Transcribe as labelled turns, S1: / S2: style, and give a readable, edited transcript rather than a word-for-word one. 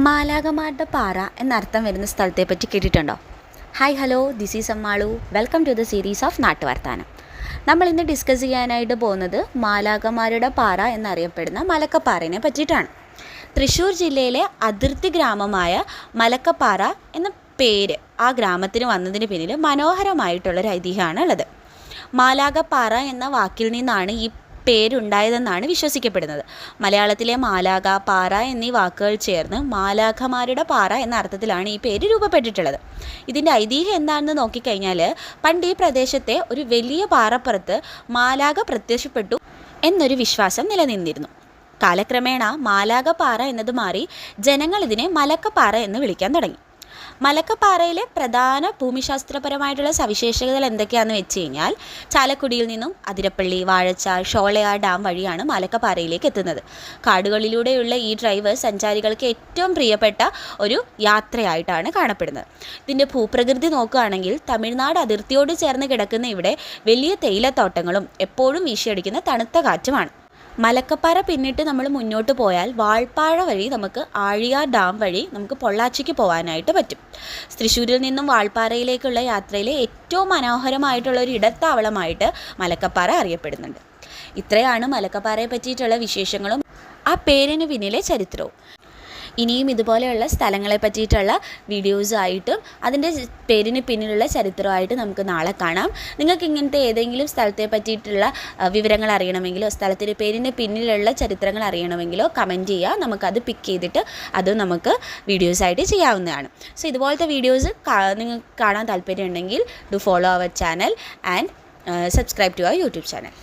S1: മാലാഖമാരുടെ പാറ എന്നർത്ഥം വരുന്ന സ്ഥലത്തെപ്പറ്റി കേട്ടിട്ടുണ്ടോ? Hi hello, this is Ammalu. Welcome to the series of Nattuvarthanam. നമ്മൾ ഇന്ന് ഡിസ്കസ് ചെയ്യാനായിട്ട് പോകുന്നത് മാലാഖമാരുടെ പാറ എന്നറിയപ്പെടുന്ന മലക്കപ്പാറയെ പറ്റിയിട്ടാണ്. തൃശ്ശൂർ ജില്ലയിലെ അതിർത്തി ഗ്രാമമായ മലക്കപ്പാറ എന്ന പേര് ആ ഗ്രാമത്തിന് വന്നതിന് പിന്നിൽ മനോഹരമായിട്ടുള്ളൊരു ഐതിഹ്യമാണ് ഉള്ളത്. മാലാഖപ്പാറ എന്ന വാക്കിൽ നിന്നാണ് ഈ പേരുണ്ടായതെന്നാണ് വിശ്വസിക്കപ്പെടുന്നത്. മലയാളത്തിലെ മാലാഖ, പാറ എന്നീ വാക്കുകൾ ചേർന്ന് മാലാഖമാരുടെ പാറ എന്ന അർത്ഥത്തിലാണ് ഈ പേര് രൂപപ്പെട്ടിട്ടുള്ളത്. ഇതിൻ്റെ ഐതിഹ്യം എന്താണെന്ന് നോക്കിക്കഴിഞ്ഞാൽ, പണ്ട് ഈ പ്രദേശത്തെ ഒരു വലിയ പാറപ്പുറത്ത് മാലാഖ പ്രത്യക്ഷപ്പെട്ടു എന്നൊരു വിശ്വാസം നിലനിന്നിരുന്നു. കാലക്രമേണ മാലാഖപ്പാറ എന്നത് മാറി ജനങ്ങൾ ഇതിനെ മലക്കപ്പാറ എന്ന് വിളിക്കാൻ തുടങ്ങി. മലക്കപ്പാറയിലെ പ്രധാന ഭൂമിശാസ്ത്രപരമായിട്ടുള്ള സവിശേഷതകൾ എന്തൊക്കെയാണെന്ന് വെച്ച് കഴിഞ്ഞാൽ, ചാലക്കുടിയിൽ നിന്നും അതിരപ്പള്ളി, വാഴച്ചാൽ, ഷോളയാർ ഡാം വഴിയാണ് മലക്കപ്പാറയിലേക്ക് എത്തുന്നത്. കാടുകളിലൂടെയുള്ള ഈ ഡ്രൈവ് സഞ്ചാരികൾക്ക് ഏറ്റവും പ്രിയപ്പെട്ട ഒരു യാത്രയായിട്ടാണ് കാണപ്പെടുന്നത്. ഇതിൻ്റെ ഭൂപ്രകൃതി നോക്കുകയാണെങ്കിൽ, തമിഴ്നാട് അതിർത്തിയോട് ചേർന്ന് കിടക്കുന്ന ഇവിടെ വലിയ തേയിലത്തോട്ടങ്ങളും എപ്പോഴും വീശിയടിക്കുന്ന തണുത്ത കാറ്റുമാണ്. മലക്കപ്പാറ പിന്നിട്ട് നമ്മൾ മുന്നോട്ട് പോയാൽ വാൾപ്പാറ വഴി നമുക്ക് ആഴിയാർ ഡാം വഴി നമുക്ക് പൊള്ളാച്ചിക്ക് പോകാനായിട്ട് പറ്റും. തൃശ്ശൂരിൽ നിന്നും വാൾപ്പാറയിലേക്കുള്ള യാത്രയിലെ ഏറ്റവും മനോഹരമായിട്ടുള്ളൊരു ഇടത്താവളമായിട്ട് മലക്കപ്പാറ അറിയപ്പെടുന്നുണ്ട്. ഇത്രയാണ് മലക്കപ്പാറയെ പറ്റിയിട്ടുള്ള വിശേഷങ്ങളും ആ പേരിന് പിന്നിലെ ചരിത്രവും. ഇനിയും ഇതുപോലെയുള്ള സ്ഥലങ്ങളെ പറ്റിയിട്ടുള്ള വീഡിയോസായിട്ടും അതിൻ്റെ പേരിന് പിന്നിലുള്ള ചരിത്രമായിട്ട് നമുക്ക് നാളെ കാണാം. നിങ്ങൾക്ക് ഇങ്ങനത്തെ ഏതെങ്കിലും സ്ഥലത്തെ പറ്റിയിട്ടുള്ള വിവരങ്ങൾ അറിയണമെങ്കിലോ സ്ഥലത്തിൻ്റെ പേരിന് പിന്നിലുള്ള ചരിത്രങ്ങൾ അറിയണമെങ്കിലോ കമൻറ്റ് ചെയ്യുക. നമുക്കത് പിക്ക് ചെയ്തിട്ട് അത് നമുക്ക് വീഡിയോസായിട്ട് ചെയ്യാവുന്നതാണ്. സോ ഇതുപോലത്തെ വീഡിയോസ് നിങ്ങൾക്ക് കാണാൻ താല്പര്യമുണ്ടെങ്കിൽ do follow our channel and subscribe to our YouTube channel.